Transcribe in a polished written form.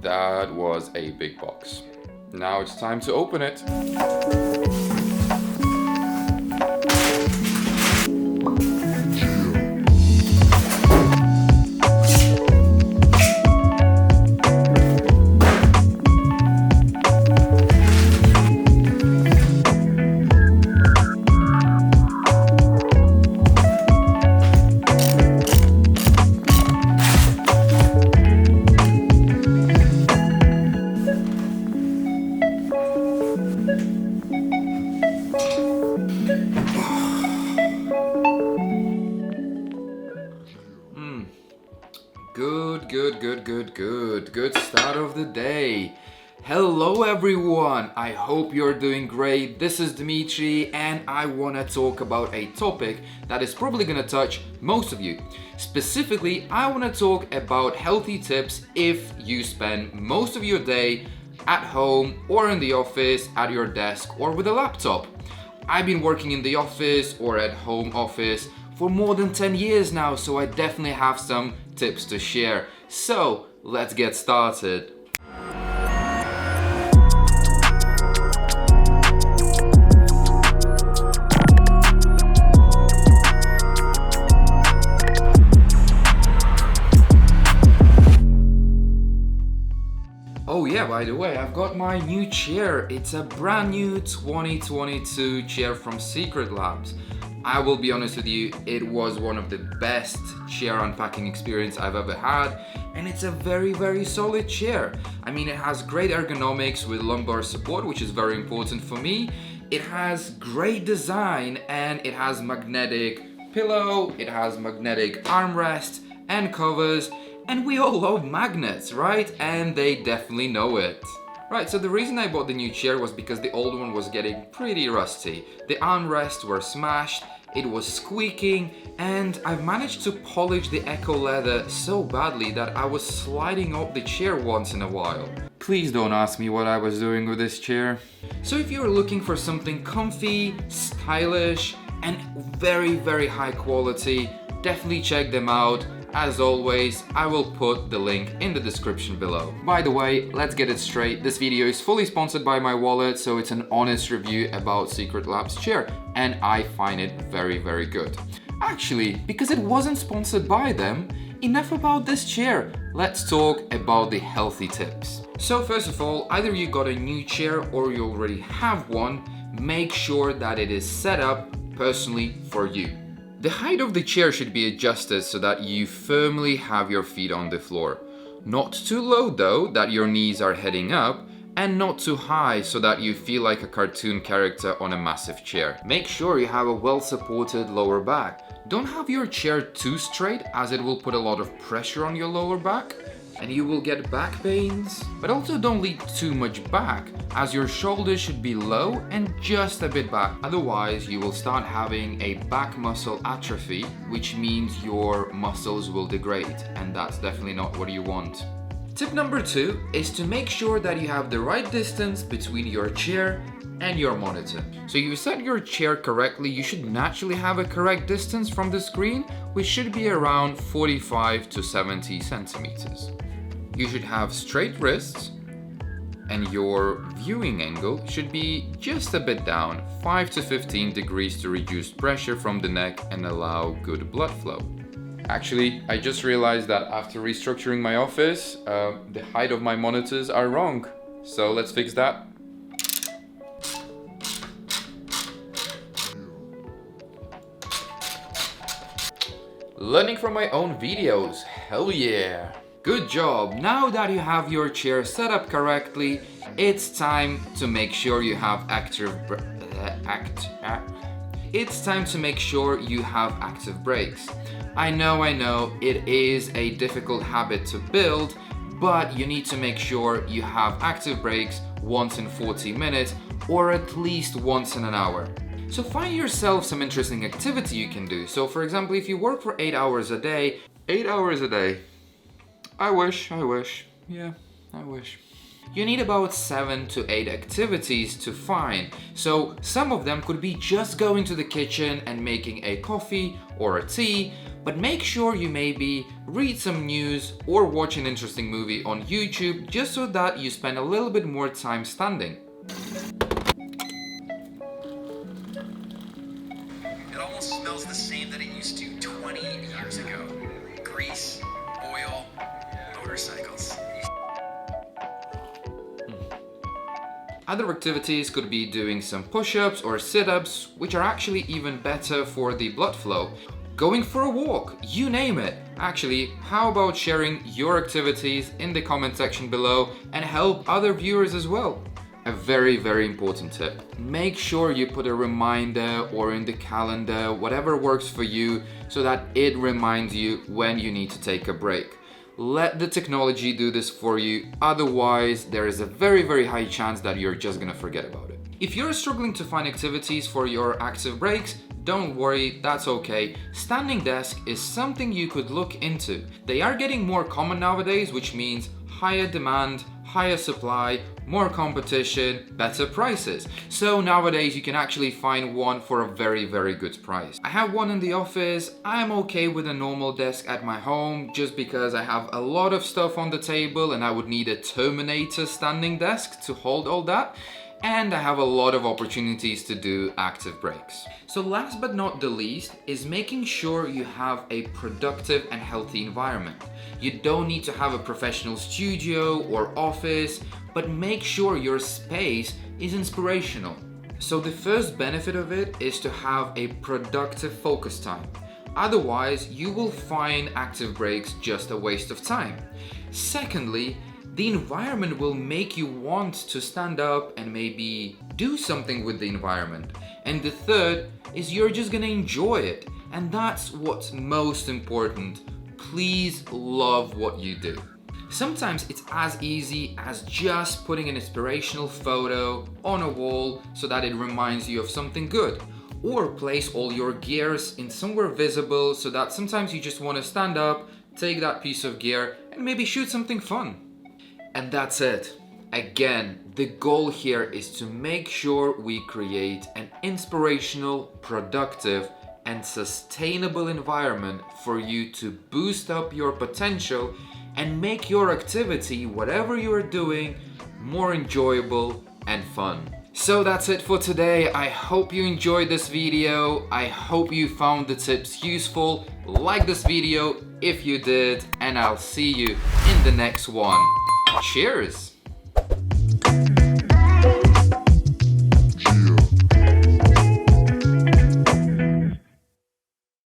That was a big box. Now it's time to open it. Good start of the day. Hello everyone, I hope you're doing great. This is Dimitri and I want to talk about a topic that is probably going to touch most of you. Specifically, I want to talk about healthy tips if you spend most of your day at home or in the office, at your desk or with a laptop. I've been working in the office or at home office for more than 10 years now, so I definitely have some tips to share. So let's get started. Oh yeah, by the way, I've got my new chair. It's a brand new 2022 chair from SecretLab. I will be honest with you, it was one of the best chair unpacking experience I've ever had, and it's a very solid chair. I mean, it has great ergonomics with lumbar support, which is very important for me. It has great design and it has magnetic pillow, it has magnetic armrest and covers, and we all love magnets, right? And they definitely know it. Right, so the reason I bought the new chair was because the old one was getting pretty rusty. The armrests were smashed, it was squeaking, and I've managed to polish the Eco leather so badly that I was sliding up the chair once in a while. Please don't ask me what I was doing with this chair. So if you're looking for something comfy, stylish, and very high quality, definitely check them out. As always, I will put the link in the description below. By the way, let's get it straight. This video is fully sponsored by my wallet, so it's an honest review about SecretLab's chair, and I find it very good. Actually, because it wasn't sponsored by them, enough about this chair. Let's talk about the healthy tips. So first of all, either you got a new chair or you already have one, make sure that it is set up personally for you. The height of the chair should be adjusted so that you firmly have your feet on the floor. Not too low though, that your knees are heading up, and not too high so that you feel like a cartoon character on a massive chair. Make sure you have a well-supported lower back. Don't have your chair too straight, as it will put a lot of pressure on your lower back and you will get back pains. But also don't lean too much back, as your shoulders should be low and just a bit back. Otherwise, you will start having a back muscle atrophy, which means your muscles will degrade, and that's definitely not what you want. Tip number 2 is to make sure that you have the right distance between your chair and your monitor. So if you set your chair correctly, you should naturally have a correct distance from the screen, which should be around 45 to 70 centimeters. You should have straight wrists, and your viewing angle should be just a bit down, 5 to 15 degrees, to reduce pressure from the neck and allow good blood flow. Actually, I just realized that after restructuring my office, the height of my monitors are wrong. So let's fix that. Learning from my own videos, hell yeah! Good job! Now that you have your chair set up correctly, it's time to make sure you have active brakes. I know, it is a difficult habit to build, but you need to make sure you have active brakes once in 40 minutes or at least once in an hour. So find yourself some interesting activity you can do. So for example, if you work for 8 hours a day, I wish. You need about 7 to 8 activities to find. So some of them could be just going to the kitchen and making a coffee or a tea, but make sure you maybe read some news or watch an interesting movie on YouTube just so that you spend a little bit more time standing. It almost smells the same that it used to 20 years ago. Grease, oil, motorcycles. Other activities could be doing some push-ups or sit-ups, which are actually even better for the blood flow. Going for a walk, you name it. Actually, how about sharing your activities in the comment section below and help other viewers as well? A very, very important tip. Make sure you put a reminder or in the calendar, whatever works for you, so that it reminds you when you need to take a break. Let the technology do this for you, otherwise there is a very, very high chance that you're just gonna forget about it. If you're struggling to find activities for your active breaks, don't worry, that's okay. Standing desk is something you could look into. They are getting more common nowadays, which means higher demand, higher supply, more competition, better prices. So nowadays you can actually find one for a very, very good price. I have one in the office. I'm okay with a normal desk at my home just because I have a lot of stuff on the table and I would need a Terminator standing desk to hold all that. And I have a lot of opportunities to do active breaks. So last but not the least is making sure you have a productive and healthy environment. You don't need to have a professional studio or office, but make sure your space is inspirational. So the first benefit of it is to have a productive focus time. Otherwise, you will find active breaks just a waste of time. Secondly, the environment will make you want to stand up and maybe do something with the environment. And the third is you're just gonna enjoy it. And that's what's most important. Please love what you do. Sometimes it's as easy as just putting an inspirational photo on a wall so that it reminds you of something good. Or place all your gears in somewhere visible so that sometimes you just want to stand up, take that piece of gear and maybe shoot something fun. And that's it. Again, the goal here is to make sure we create an inspirational, productive, and sustainable environment for you to boost up your potential and make your activity, whatever you are doing, more enjoyable and fun. So that's it for today. I hope you enjoyed this video. I hope you found the tips useful. Like this video if you did, and I'll see you in the next one. Cheers!